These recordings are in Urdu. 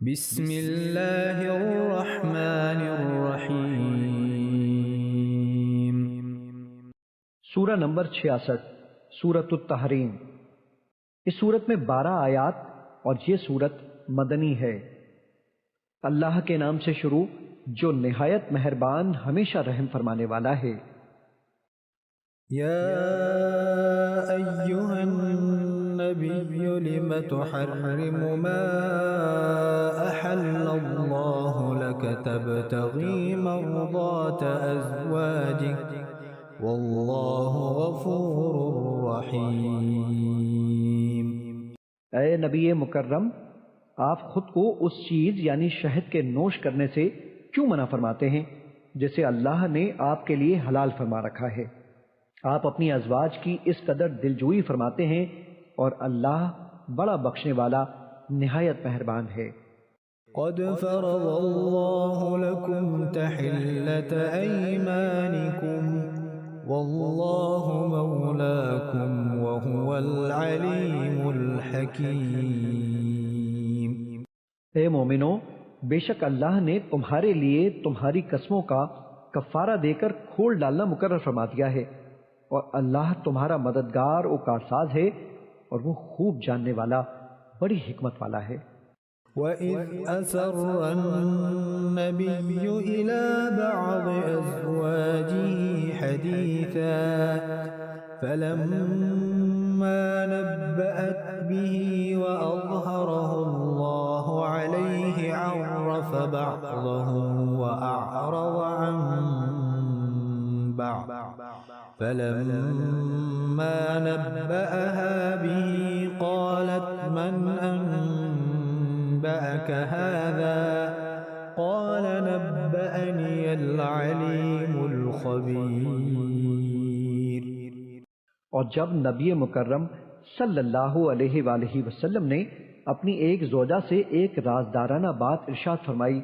بسم اللہ الرحمن الرحیم۔ سورہ نمبر 66، سورۃ التحریم۔ اس سورت میں 12 آیات اور یہ سورت مدنی ہے۔ اللہ کے نام سے شروع جو نہایت مہربان ہمیشہ رحم فرمانے والا ہے۔ یا ایہا النبی لم تحرم ما احل اللہ لک تبتغی مرضات ازواجک واللہ غفور رحیم۔ اے نبی مکرم، آپ خود کو اس چیز یعنی شہد کے نوش کرنے سے کیوں منع فرماتے ہیں جسے اللہ نے آپ کے لیے حلال فرما رکھا ہے؟ آپ اپنی ازواج کی اس قدر دلجوئی فرماتے ہیں اور اللہ بڑا بخشنے والا نہایت مہربان ہے۔ قد فرض اللہ لکم تحلۃ ایمانکم واللہ مولاکم وہو العلیم الحکیم۔ اے مومنو، بے شک اللہ نے تمہارے لیے تمہاری قسموں کا کفارہ دے کر کھول ڈالنا مقرر فرما دیا ہے، اور اللہ تمہارا مددگار و کارساز ہے، اور وہ خوب جاننے والا بڑی حکمت والا ہے۔ وَإِذْ أَسَرَّ النَّبِيُّ إِلَى بَعْضِ أَزْوَاجِهِ حَدِيثًا فَلَمَّا نَبَّأَتْ بِهِ وَأَظْهَرَهُ اللَّهُ عَلَيْهِ عَرَّفَ بَعْضَهُ وَأَعْرَضَ عَنْ بَعْضٍ فَلَمَّا نَبَّأَهَا بِهِ قَالَتْ مَنْ أَنبَأَكَ هَذَا قَالَ نَبَّأَنِيَ الْعَلِيمُ الْخَبِيرُ۔ اور جب نبی مکرم صلی اللہ علیہ وآلہ وسلم نے اپنی ایک زوجہ سے ایک رازدارانہ بات ارشاد فرمائی،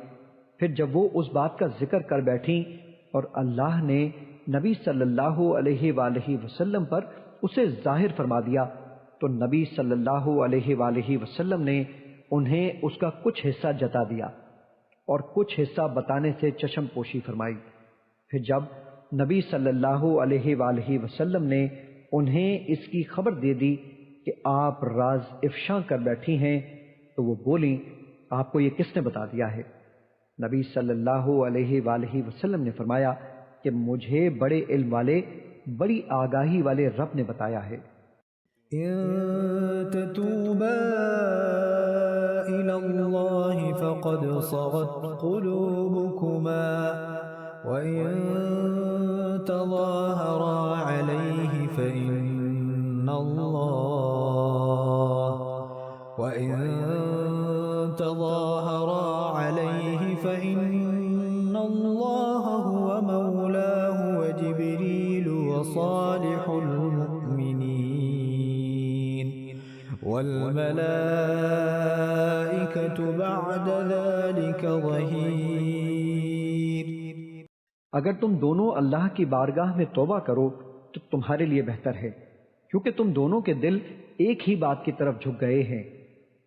پھر جب وہ اس بات کا ذکر کر بیٹھیں اور اللہ نے نبی صلی اللہ علیہ وآلہ وسلم پر اسے ظاہر فرما دیا، تو نبی صلی اللہ علیہ وآلہ وسلم نے انہیں اس کا کچھ حصہ جتا دیا اور کچھ حصہ بتانے سے چشم پوشی فرمائی۔ پھر جب نبی صلی اللہ علیہ وآلہ وسلم نے انہیں اس کی خبر دے دی کہ آپ راز افشاں کر بیٹھی ہیں، تو وہ بولیں، آپ کو یہ کس نے بتا دیا ہے؟ نبی صلی اللہ علیہ وآلہ وسلم نے فرمایا کہ مجھے بڑے علم والے، بڑی آگاہی والے رب نے بتایا ہے۔ إن تتوبا إلى الله فقد صغت قلوبكما وإن تظاهرا عليه فإن الله هو مولاه وجبريل وصالح المؤمنين والملائكة بعد ذلك ظهير۔ اگر تم دونوں اللہ کی بارگاہ میں توبہ کرو تو تمہارے لیے بہتر ہے، کیونکہ تم دونوں کے دل ایک ہی بات کی طرف جھک گئے ہیں۔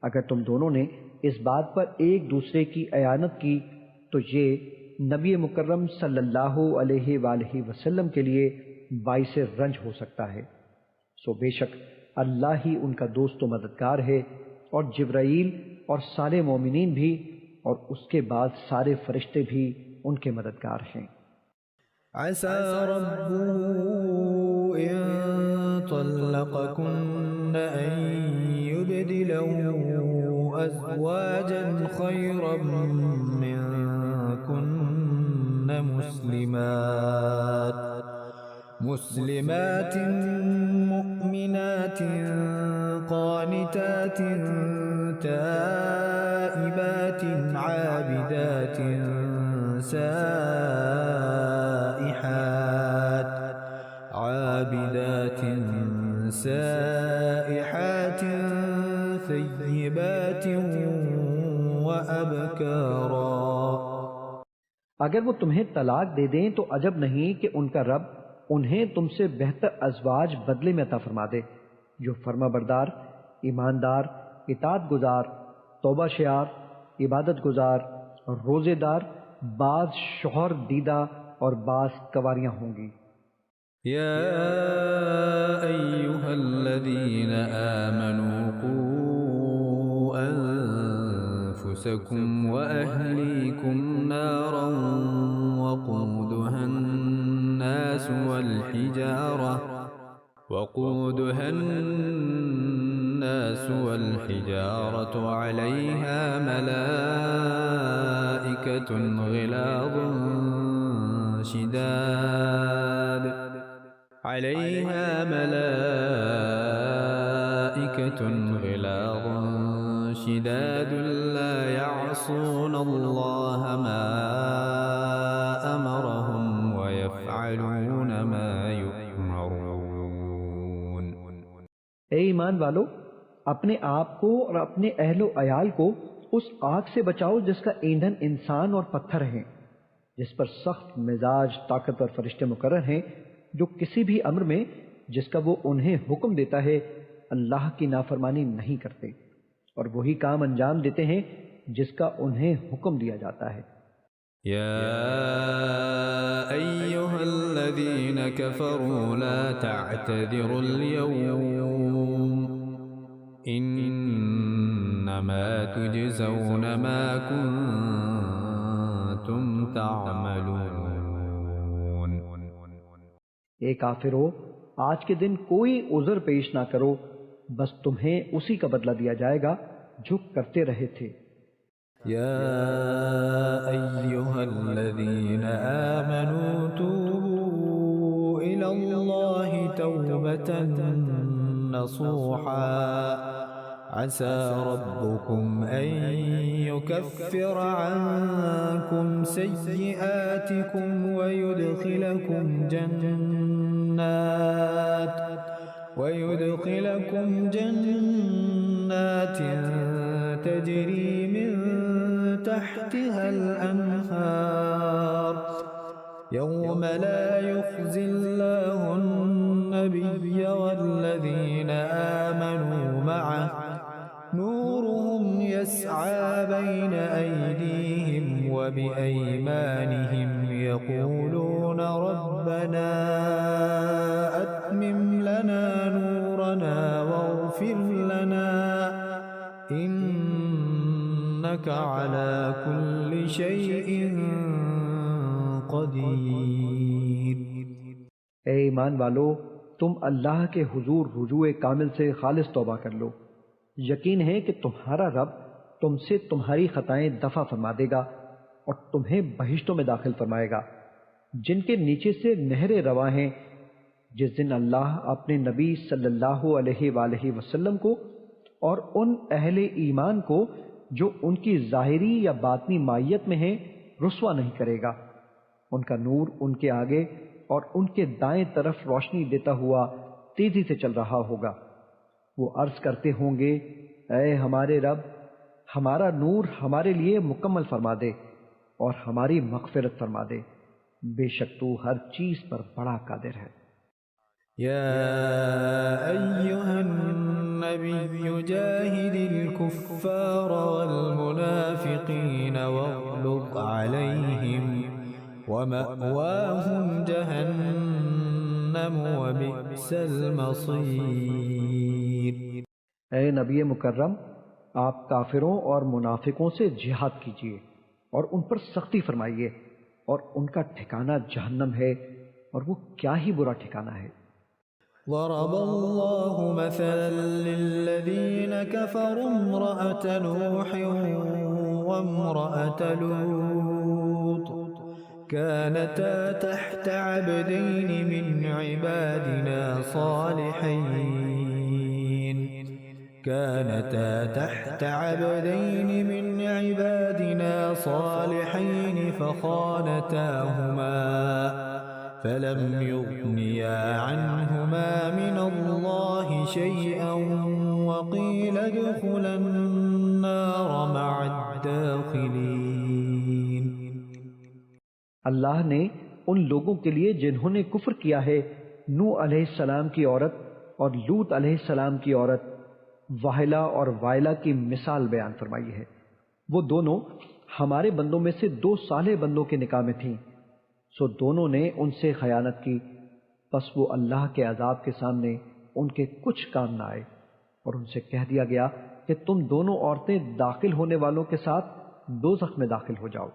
اگر تم دونوں نے اس بات پر ایک دوسرے کی اعانت کی تو یہ نبی مکرم صلی اللہ علیہ وآلہ وسلم کے لیے باعث رنج ہو سکتا ہے۔ سو بے شک اللہ ہی ان کا دوست و مددگار ہے، اور جبرائیل اور سارے مومنین بھی، اور اس کے بعد سارے فرشتے بھی ان کے مددگار ہیں۔ عسى ربه إن طلقكن أن يبدله أزواجا خيرا منكن مسلمات مؤمنات قانتات تائبات عابدات سائحات ثیبات وأبکارا۔ اگر وہ تمہیں طلاق دے دیں تو عجب نہیں کہ ان کا رب انہیں تم سے بہتر ازواج بدلے میں عطا فرما دے، جو فرما بردار، ایماندار، اطاعت گزار، توبہ شیار عبادت گزار، روزے دار، بعض شوہر دیدہ اور بعض کنواریاں ہوں گی۔ یا ایھا الذین آمنوا قوا انفسکم واہلیکم نارا وقودها الناس والحجارة علیہا ملائکۃ غلاظ شداد لا يعصون اللہ ما امرهم ويفعلون ما يؤمرون۔ اے ایمان والو، اپنے آپ کو اور اپنے اہل و عیال کو اس آگ سے بچاؤ جس کا ایندھن انسان اور پتھر ہیں، جس پر سخت مزاج طاقتور فرشتے مقرر ہیں، جو کسی بھی امر میں جس کا وہ انہیں حکم دیتا ہے اللہ کی نافرمانی نہیں کرتے، اور وہی کام انجام دیتے ہیں جس کا انہیں حکم دیا جاتا ہے۔ یا ایھا الذین کفروا لا تعتذروا اليوم انما تجزون ما کنتم تعملون۔ اے کافرو، آج کے دن کوئی عذر پیش نہ کرو، بس تمہیں اسی کا بدلہ دیا جائے گا جو کرتے رہے تھے۔ یا ایھا الذین آمنوا توبوا الی اللہ توبۃ نصوحا عسى ربكم أن يكفر عنكم سيئاتكم ويدخلكم جنات تجري من تحتها الأنهار يوم لا يخزي الله النبي والذين آمنوا معه نورهم يسعى بين أيديهم وبأيمانهم يقولون ربنا أتمم لنا نورنا واغفر لنا إنك على كل شيء قدیر۔ اے ایمان والو، تم اللہ کے حضور رجوع کامل سے خالص توبہ کر لو، یقین ہے کہ تمہارا رب تم سے تمہاری خطائیں دفع فرما دے گا اور تمہیں بہشتوں میں داخل فرمائے گا جن کے نیچے سے نہریں رواں ہیں، جس دن اللہ اپنے نبی صلی اللہ علیہ وآلہ وسلم کو اور ان اہل ایمان کو جو ان کی ظاہری یا باطنی مائیت میں ہیں رسوا نہیں کرے گا۔ ان کا نور ان کے آگے اور ان کے دائیں طرف روشنی دیتا ہوا تیزی سے چل رہا ہوگا۔ وہ عرض کرتے ہوں گے، اے ہمارے رب، ہمارا نور ہمارے لیے مکمل فرما دے اور ہماری مغفرت فرما دے، بے شک تو ہر چیز پر بڑا قادر ہے۔ یا ایھا النبی جاہد الکفار والمنافقین واغلظ علیہم ومأواہم جہنم وبئس المصیر۔ اے نبی مکرم، آپ کافروں اور منافقوں سے جہاد کیجیے اور ان پر سختی فرمائیے، اور ان کا ٹھکانہ جہنم ہے، اور وہ کیا ہی برا ٹھکانہ ہے۔ ضرب اللہ مثلا للذین کفروا امرأة نوح وامرأة لوط كانتا تحت عبدين من عبادنا صالحين فخانتاهما فلم يغنيا عنهما من الله شيئا وقيل ادخلا النار مع الداخلين۔ اللہ نے ان لوگوں کے لیے جنہوں نے کفر کیا ہے نوح علیہ السلام کی عورت اور لوط علیہ السلام کی عورت واحلہ اور وائلہ کی مثال بیان فرمائی ہے۔ وہ دونوں ہمارے بندوں میں سے 2 صالح بندوں کے نکاح میں تھیں، سو دونوں نے ان سے خیانت کی، پس وہ اللہ کے عذاب کے سامنے ان کے کچھ کام نہ آئے، اور ان سے کہہ دیا گیا کہ تم دونوں عورتیں داخل ہونے والوں کے ساتھ دوزخ میں داخل ہو جاؤ۔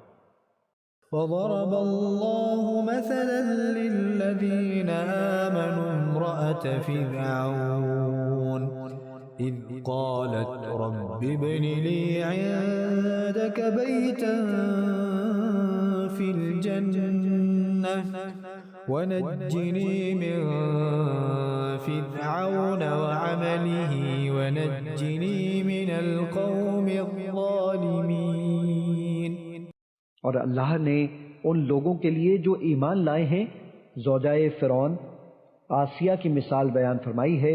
وضرب الله مثلا للذين آمنوا امرأة فرعون إذ قالت رب ابن لي عندك بيتا في الجنة ونجني من فرعون وعمله ونجني من القوم الظالمين۔ اور اللہ نے ان لوگوں کے لیے جو ایمان لائے ہیں زوجائے فرعون آسیہ کی مثال بیان فرمائی ہے،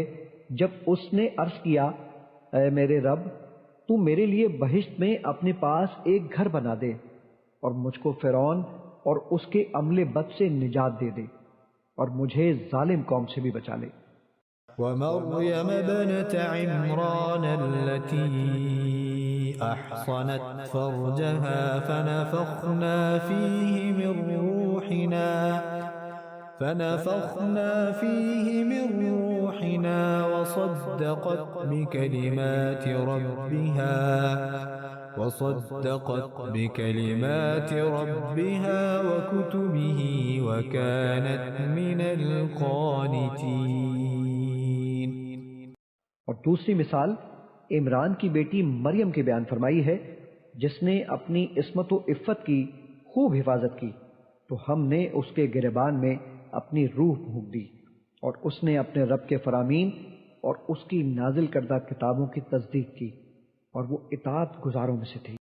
جب اس نے عرض کیا اے میرے رب تو میرے لیے بہشت میں اپنے پاس ایک گھر بنا دے اور مجھ کو فرعون اور اس کے عمل بد سے نجات دے دے اور مجھے ظالم قوم سے بھی بچا لے۔ ومريم ابنة عمران التي أحصنت فرجها فنفخنا فيه من روحنا وصدقت بكلمات ربها وكتبه وكانت من القانتين۔ اور دوسری مثال عمران کی بیٹی مریم کی بیان فرمائی ہے، جس نے اپنی عصمت و عفت کی خوب حفاظت کی تو ہم نے اس کے گریبان میں اپنی روح پھونک دی، اور اس نے اپنے رب کے فرامین اور اس کی نازل کردہ کتابوں کی تصدیق کی، اور وہ اطاعت گزاروں میں سے تھی۔